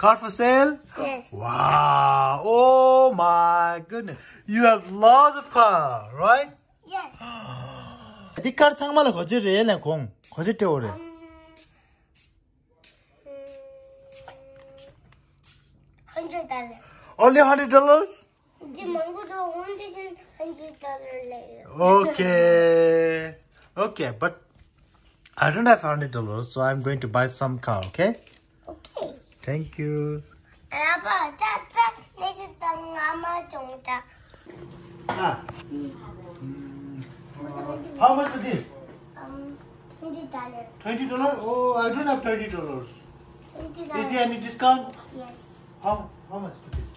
Car for sale? Yes. Wow. Oh my goodness. You have lots of car, right? Yes. 네 car 상말로 거절해. 내 공. 거절 때 오래. $100. Only $100? The mango도 $100 Okay. Okay, but I don't have $100, so I'm going to buy some car, okay? Okay. Thank you. 아빠, 짜짜 내줬던 아마 종자. How much for this? $20. $20? Oh, I don't have $20. $20. Is there any discount? Yes. How much for this?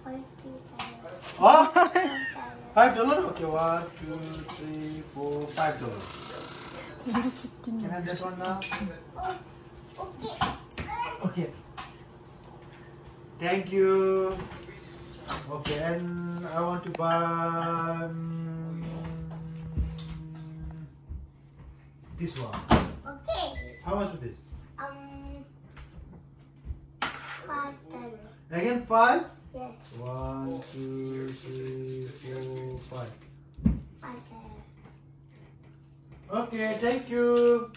$40. Oh, $5? Okay, $1, 2, 3, 4, $5. Can I have that one now? Okay. Okay. Thank you. Okay, and I want to buy this one. Okay. How much for this? $5. Again, 5? Yes. 1, 2, 3, 4, 5. $5. Okay, thank you.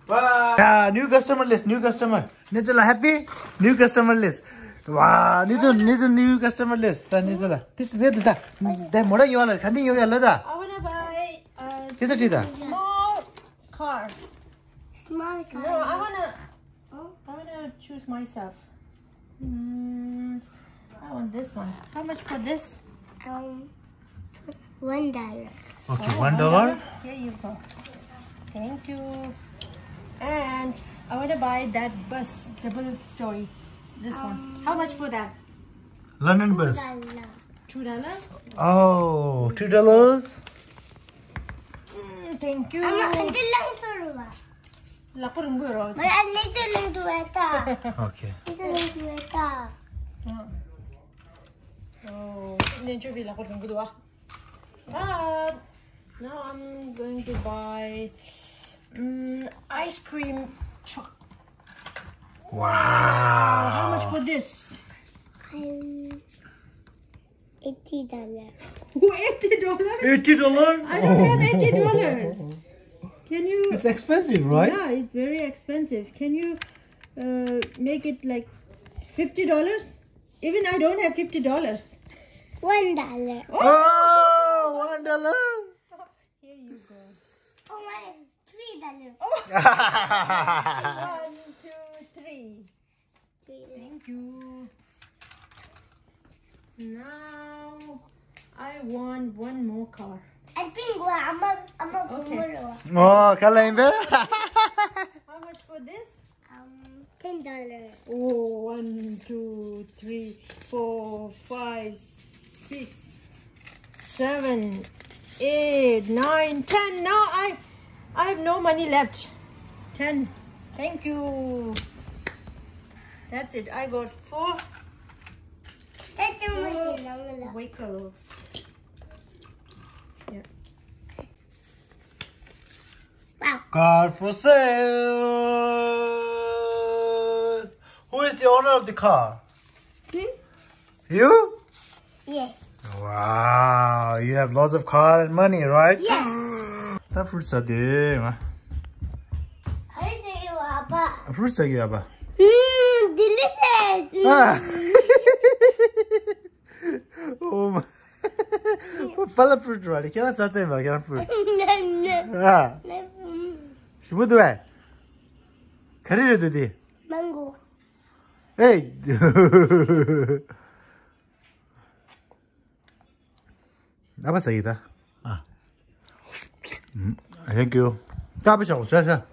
Bye. Yeah, new customer list, new customer. Nijala happy? New customer list. Wow, Nijala new customer list. Nijala. This is it. That more you want? Can you I wanna buy This is it. small car. Small car. No, I wanna choose myself. I want this one. How much for this? $1. Okay, $1. Here you go. Thank you. And I want to buy that bus, double story. This one. How much for that? London bus. $2? Oh, $2. Thank you. Ama, hindi lang turuwa. Lako rin buro. Malaan nito lang duweta. Okay. Ito lang duweta. Oh, hindi siya bila ko rin buro. Now I'm going to buy ice cream truck. Wow. How much for this? $80. $80? $80? I don't have $80. Can you? It's expensive, right? Yeah, it's very expensive. Can you make it like $50? Even I don't have $50. $1. Oh, $1. Here you go. Oh my, $3. 1, 2, 3. Thank you. Now I want one more car. Ang pingwa, ama bumuro. Oh, kalahin ba? How much for this? $10. Oh, 1, 2, 3, 4, 5, 6, 7, 8, 9, 10. Now I have no money left. 10. Thank you. That's it. I got 4 That's too much lang. vehicles. Yeah. Wow. Car for sale. Who is the owner of the car? You? Yes. Wow, you have lots of car and money, right? Yes. The fruits are there. Kaya sa'yo, Papa. Fruits are here, ba? Delicious. Oh my. Pala fruit right? Kaya sa sa ba? Kaya fruit. Ah. Shibu duwa. Kari re di. Mango. Hey. Apa sa'yo ta? Ah. Thank you. Tapos ako, siya.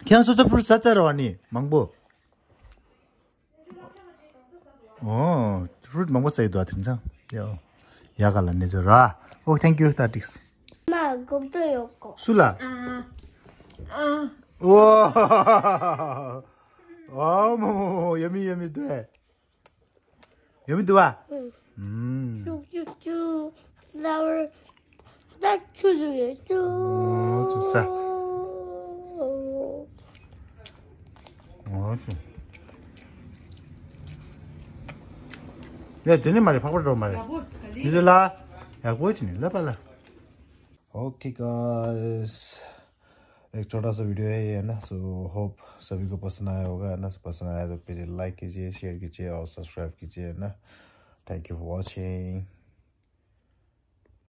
그냥 소저 풀 쌌자로 아니 망보. fruit 망보 사이도 등장. 야, 야갈 안 내줘라. Oh, thank you, Tatix. Ma, gobto yoko. Sula. Wow. Oh, yummy 돼. yummy 좋아. 쭈쭈쭈. flower. 딱 쭈쭈쭈. 좋사. 맛있어. 야, 되네 말이 파고들어 말이야. 니들라, 야, 보이지? 라발라. Okay guys, एक छोटा सा video है ये ना, so hope सभी को पसंद आया होगा ना. पसंद आया तो प्लीज लाइक कीजिए, शेयर कीजिए और सब्सक्राइब कीजिए ना. Thank you for watching.